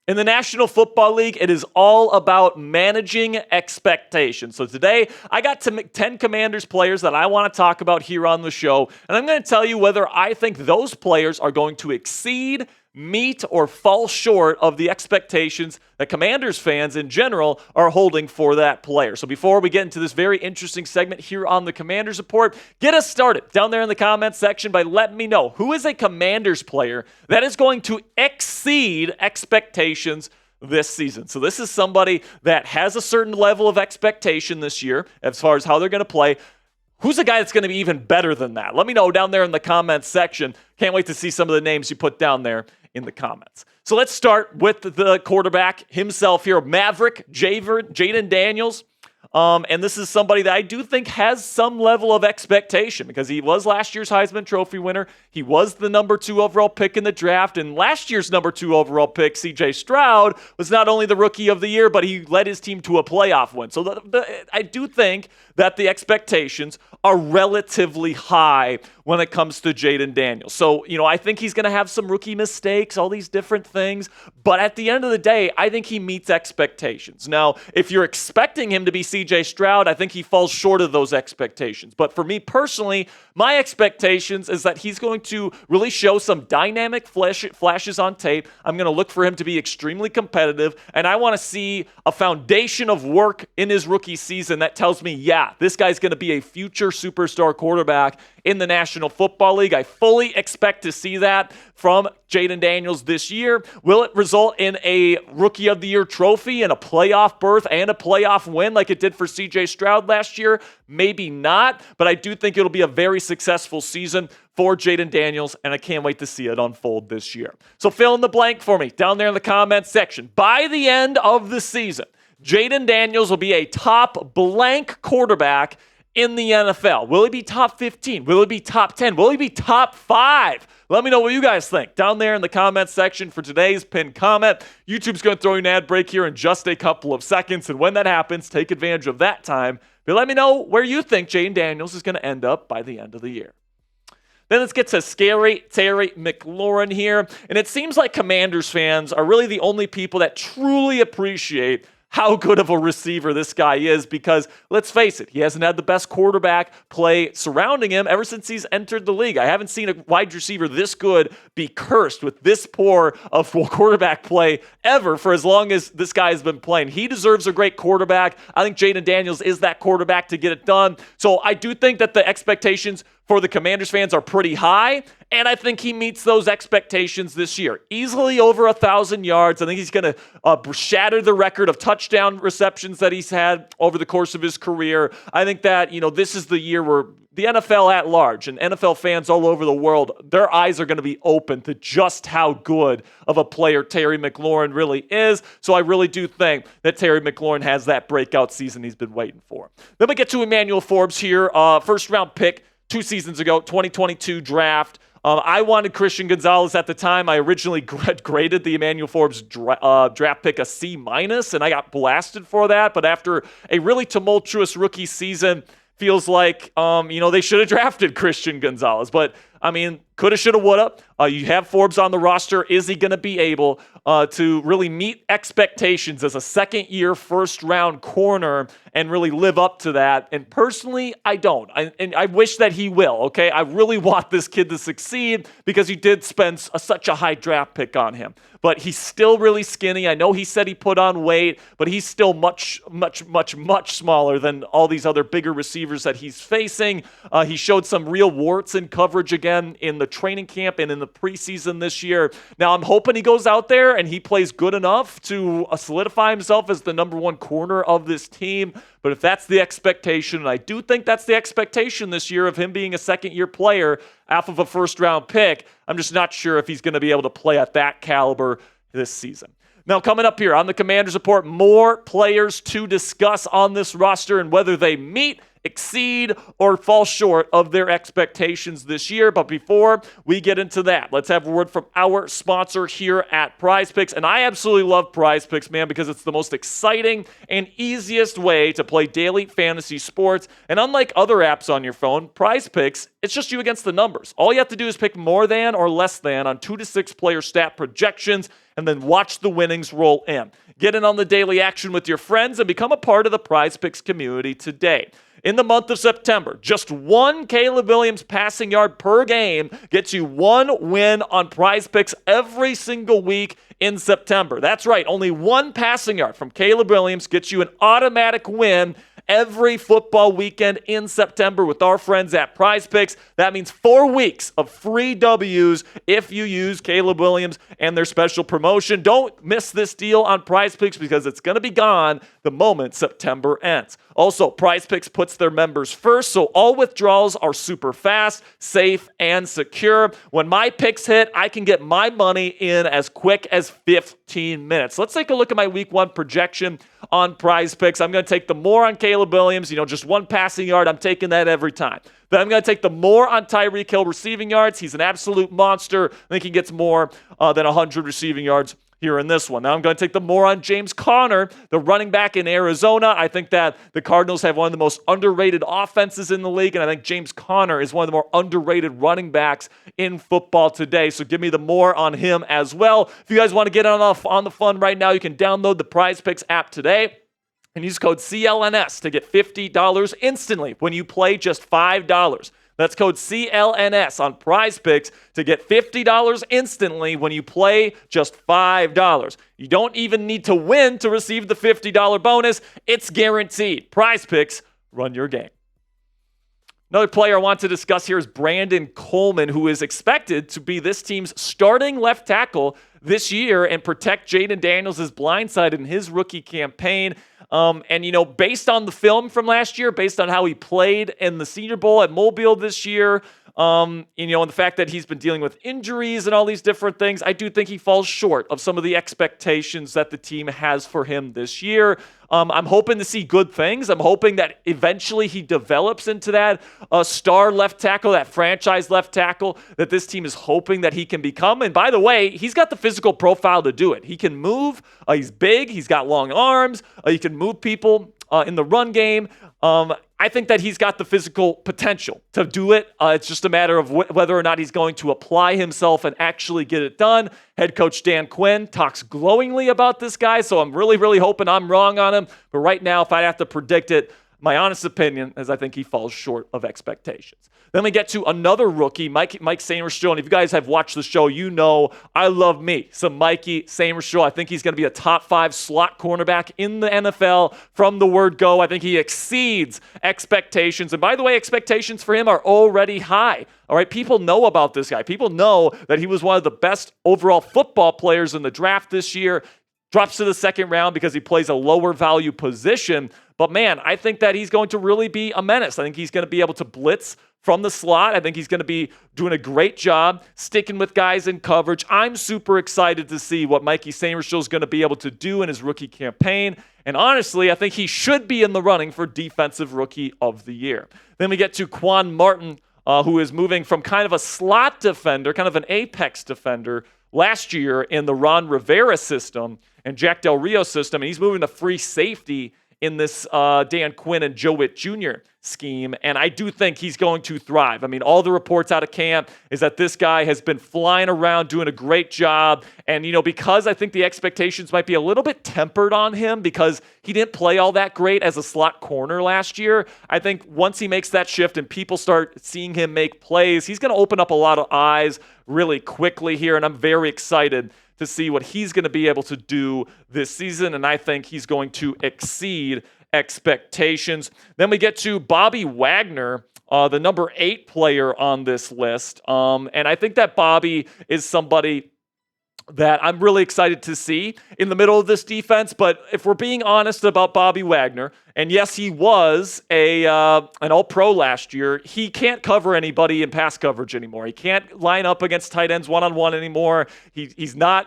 In the National Football League, it is all about managing expectations. So today, I got 10 Commanders players that I want to talk about here on the show, and I'm going to tell you whether I think those players are going to exceed, meet, or fall short of the expectations that Commanders fans in general are holding for that player. So before we get into this very interesting segment here on the Commanders Report, get us started down there in the comments section by letting me know who is a Commanders player that is going to exceed expectations this season. So this is somebody that has a certain level of expectation this year as far as how they're going to play. Who's a guy that's going to be even better than that? Let me know down there in the comments section. Can't wait to see some of the names you put down there in the comments. So let's start with the quarterback himself here, Maverick Jayden Daniels. And this is somebody that I do think has some level of expectation because he was last year's Heisman Trophy winner. He was the number 2 overall pick in the draft. And last year's number 2 overall pick, CJ Stroud, was not only the rookie of the year, but he led his team to a playoff win. So I do think that the expectations are relatively high when it comes to Jayden Daniels. So, I think he's going to have some rookie mistakes, all these different things. But at the end of the day, I think he meets expectations. Now, if you're expecting him to be CJ Stroud, I think he falls short of those expectations. But for me personally, my expectations is that he's going to really show some dynamic flashes on tape. I'm going to look for him to be extremely competitive, and I want to see a foundation of work in his rookie season that tells me, yeah, this guy's going to be a future superstar quarterback in the National Football League. I fully expect to see that from Jayden Daniels this year. Will it result in a Rookie of the Year trophy and a playoff berth and a playoff win like it did for CJ Stroud last year? Maybe not, but I do think it'll be a very successful season for Jayden Daniels, and I can't wait to see it unfold this year. So fill in the blank for me down there in the comments section. By the end of the season, Jayden Daniels will be a top blank quarterback in the NFL. Will he be top 15? Will he be top 10? Will he be top 5? Let me know what you guys think down there in the comments section for today's pinned comment. YouTube's going to throw you an ad break here in just a couple of seconds, and when that happens, take advantage of that time. But let me know where you think Jayden Daniels is going to end up by the end of the year. Then let's get to scary Terry McLaurin here. And it seems like Commanders fans are really the only people that truly appreciate how good of a receiver this guy is because, let's face it, he hasn't had the best quarterback play surrounding him ever since he's entered the league. I haven't seen a wide receiver this good be cursed with this poor of quarterback play ever for as long as this guy has been playing. He deserves a great quarterback. I think Jayden Daniels is that quarterback to get it done. So I do think that the expectations for the Commanders fans are pretty high, and I think he meets those expectations this year. Easily over 1,000 yards. I think he's going to shatter the record of touchdown receptions that he's had over the course of his career. I think that, this is the year where the NFL at large and NFL fans all over the world, their eyes are going to be open to just how good of a player Terry McLaurin really is. So I really do think that Terry McLaurin has that breakout season he's been waiting for. Then we get to Emmanuel Forbes here, first round pick 2 seasons ago, 2022 draft. I wanted Christian Gonzalez at the time. I originally graded the Emmanuel Forbes draft pick a C-, and I got blasted for that. But after a really tumultuous rookie season, feels like, they should have drafted Christian Gonzalez. But, coulda, shoulda, woulda. You have Forbes on the roster. Is he going to be able to really meet expectations as a second-year, first-round corner and really live up to that? And personally, I don't. And I wish that he will, okay? I really want this kid to succeed because he did spend such a high draft pick on him. But he's still really skinny. I know he said he put on weight, but he's still much, much, much, much smaller than all these other bigger receivers that he's facing. He showed some real warts in coverage again in the training camp and in the preseason this year. Now, I'm hoping he goes out there and he plays good enough to solidify himself as the number 1 corner of this team. But if that's the expectation, and I do think that's the expectation this year of him being a second-year player off of a first-round pick, I'm just not sure if he's going to be able to play at that caliber this season. Now, coming up here on the Commanders Report, more players to discuss on this roster and whether they meet, exceed or fall short of their expectations this year. But before we get into that, let's have a word from our sponsor here at PrizePicks. And I absolutely love PrizePicks, man, because it's the most exciting and easiest way to play daily fantasy sports. And unlike other apps on your phone, PrizePicks, it's just you against the numbers. All you have to do is pick more than or less than on 2 to 6 player stat projections and then watch the winnings roll in. Get in on the daily action with your friends and become a part of the PrizePicks community today. In the month of September, just one Caleb Williams passing yard per game gets you one win on PrizePicks every single week in September. That's right, only one passing yard from Caleb Williams gets you an automatic win every football weekend in September with our friends at PrizePicks. That means 4 weeks of free W's if you use Caleb Williams and their special promotion. Don't miss this deal on PrizePicks because it's going to be gone the moment September ends. Also, PrizePicks puts their members first, so all withdrawals are super fast, safe, and secure. When my picks hit, I can get my money in as quick as 15 minutes. Let's take a look at my week 1 projection on PrizePicks. I'm going to take the more on Caleb Williams, just one passing yard. I'm taking that every time. Then I'm going to take the more on Tyreek Hill receiving yards. He's an absolute monster. I think he gets more than 100 receiving yards here in this one. Now I'm going to take the more on James Conner, the running back in Arizona. I think that the Cardinals have one of the most underrated offenses in the league, and I think James Conner is one of the more underrated running backs in football today. So give me the more on him as well. If you guys want to get on the fun right now, you can download the PrizePicks app today and use code CLNS to get $50 instantly when you play just $5. That's code CLNS on PrizePicks to get $50 instantly when you play just $5. You don't even need to win to receive the $50 bonus. It's guaranteed. PrizePicks, run your game. Another player I want to discuss here is Brandon Coleman, who is expected to be this team's starting left tackle this year and protect Jayden Daniels' blindside in his rookie campaign. Based on the film from last year, based on how he played in the Senior Bowl at Mobile this year, and the fact that he's been dealing with injuries and all these different things, I do think he falls short of some of the expectations that the team has for him this year. I'm hoping to see good things. I'm hoping that eventually he develops into that star left tackle, that franchise left tackle that this team is hoping that he can become. And by the way, he's got the physical profile to do it. He can move. He's big. He's got long arms. He can move people in the run game. I think that he's got the physical potential to do it. It's just a matter of whether or not he's going to apply himself and actually get it done. Head coach Dan Quinn talks glowingly about this guy, so I'm really, really hoping I'm wrong on him. But right now, if I have to predict it, my honest opinion is I think he falls short of expectations. Then we get to another rookie, Mike Sainristil. And if you guys have watched the show, you know I love me some Mikey Sainristil. I think he's going to be a top 5 slot cornerback in the NFL from the word go. I think he exceeds expectations. And by the way, expectations for him are already high. All right, people know about this guy. People know that he was one of the best overall football players in the draft this year. Drops to the second round because he plays a lower value position. But man, I think that he's going to really be a menace. I think he's going to be able to blitz from the slot. I think he's going to be doing a great job sticking with guys in coverage. I'm super excited to see what Mikey Sainristil is going to be able to do in his rookie campaign. And honestly, I think he should be in the running for Defensive Rookie of the Year. Then we get to Quan Martin, who is moving from kind of a slot defender, kind of an apex defender, last year in the Ron Rivera system and Jack Del Rio system, and he's moving to free safety in this Dan Quinn and Joe Witt Jr. scheme, and I do think he's going to thrive. I mean, all the reports out of camp is that this guy has been flying around doing a great job, and, because I think the expectations might be a little bit tempered on him because he didn't play all that great as a slot corner last year, I think once he makes that shift and people start seeing him make plays, he's going to open up a lot of eyes really quickly here, and I'm very excited to see what he's going to be able to do this season, and I think he's going to exceed expectations. Then we get to Bobby Wagner, the number 8 player on this list, and I think that Bobby is somebody that I'm really excited to see in the middle of this defense. But if we're being honest about Bobby Wagner, and yes, he was an All-Pro last year, he can't cover anybody in pass coverage anymore. He can't line up against tight ends one-on-one anymore. He's not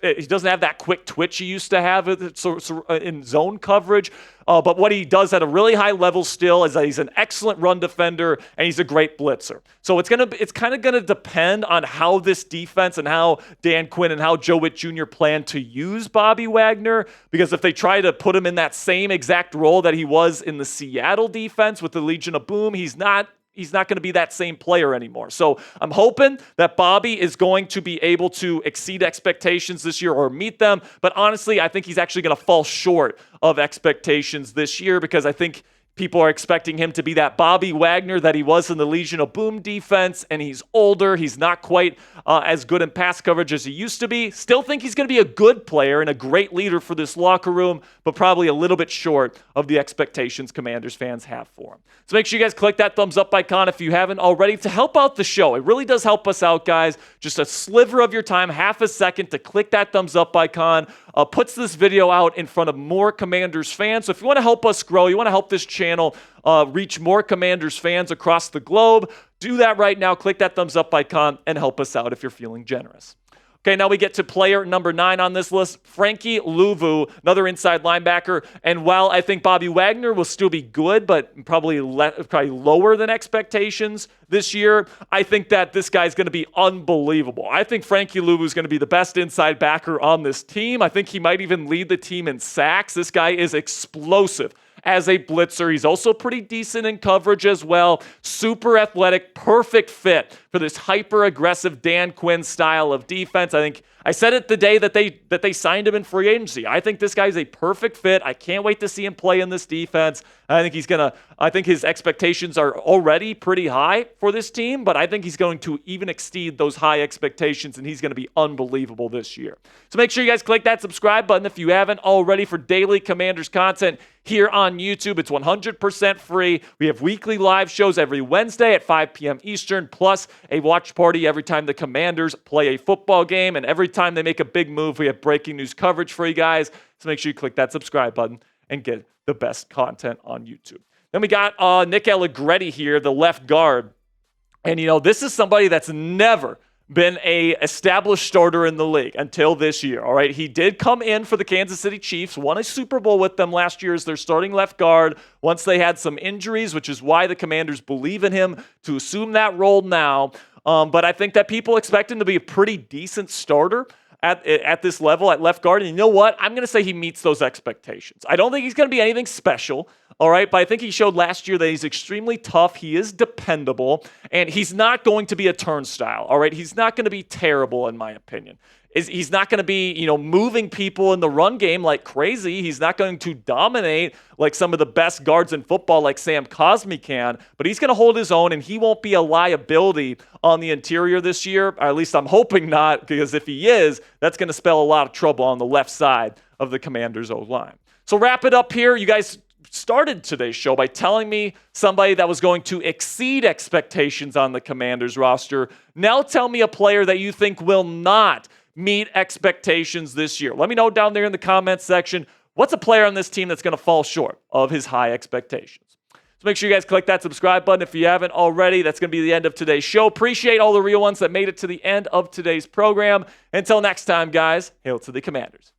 he doesn't have that quick twitch he used to have in zone coverage. But what he does at a really high level still is that he's an excellent run defender and he's a great blitzer. So it's kind of gonna depend on how this defense and how Dan Quinn and how Joe Witt Jr. plan to use Bobby Wagner. Because if they try to put him in that same exact role that he was in the Seattle defense with the Legion of Boom, he's not going to be that same player anymore. So I'm hoping that Bobby is going to be able to exceed expectations this year or meet them. But honestly, I think he's actually going to fall short of expectations this year because I think people are expecting him to be that Bobby Wagner that he was in the Legion of Boom defense, and he's older. He's not quite as good in pass coverage as he used to be. Still think he's going to be a good player and a great leader for this locker room, but probably a little bit short of the expectations Commanders fans have for him. So make sure you guys click that thumbs up icon if you haven't already to help out the show. It really does help us out, guys. Just a sliver of your time, half a second to click that thumbs up icon. Puts this video out in front of more Commanders fans. So if you want to help us grow, you want to help this channel reach more Commanders fans across the globe, do that right now. Click that thumbs up icon and help us out if you're feeling generous. Okay, now we get to player number 9 on this list, Frankie Luvu, another inside linebacker. And while I think Bobby Wagner will still be good, but probably lower than expectations this year, I think that this guy's going to be unbelievable. I think Frankie Luvu is going to be the best inside backer on this team. I think he might even lead the team in sacks. This guy is explosive as a blitzer. He's also pretty decent in coverage as well. Super athletic, perfect fit for this hyper-aggressive Dan Quinn style of defense. I think I said it the day that they signed him in free agency. I think this guy's a perfect fit. I can't wait to see him play in this defense. I think his expectations are already pretty high for this team, but I think he's going to even exceed those high expectations, and he's going to be unbelievable this year. So make sure you guys click that subscribe button if you haven't already for daily Commanders content here on YouTube. It's 100% free. We have weekly live shows every Wednesday at 5 p.m. Eastern, plus a watch party every time the Commanders play a football game, and every time they make a big move, we have breaking news coverage for you guys. So make sure you click that subscribe button and get the best content on YouTube. Then we got Nick Allegretti here, the left guard. And, this is somebody that's never been a established starter in the league until this year, all right? He did come in for the Kansas City Chiefs, won a Super Bowl with them last year as their starting left guard once they had some injuries, which is why the Commanders believe in him to assume that role now. But I think that people expect him to be a pretty decent starter at this level at left guard. And you know what? I'm going to say he meets those expectations. I don't think he's going to be anything special, all right? But I think he showed last year that he's extremely tough. He is dependable, and he's not going to be a turnstile, all right? He's not going to be terrible, in my opinion. He's not going to be, moving people in the run game like crazy. He's not going to dominate like some of the best guards in football like Sam Cosmi can, but he's going to hold his own, and he won't be a liability on the interior this year. Or at least I'm hoping not, because if he is, that's going to spell a lot of trouble on the left side of the Commanders' O-line. So wrap it up here. You guys started today's show by telling me somebody that was going to exceed expectations on the Commanders roster. Now tell me a player that you think will not meet expectations this year. Let me know down there in the comments section, what's a player on this team that's going to fall short of his high expectations? So make sure you guys click that subscribe button if you haven't already. That's going to be the end of today's show. Appreciate all the real ones that made it to the end of today's program. Until next time, guys, hail to the Commanders.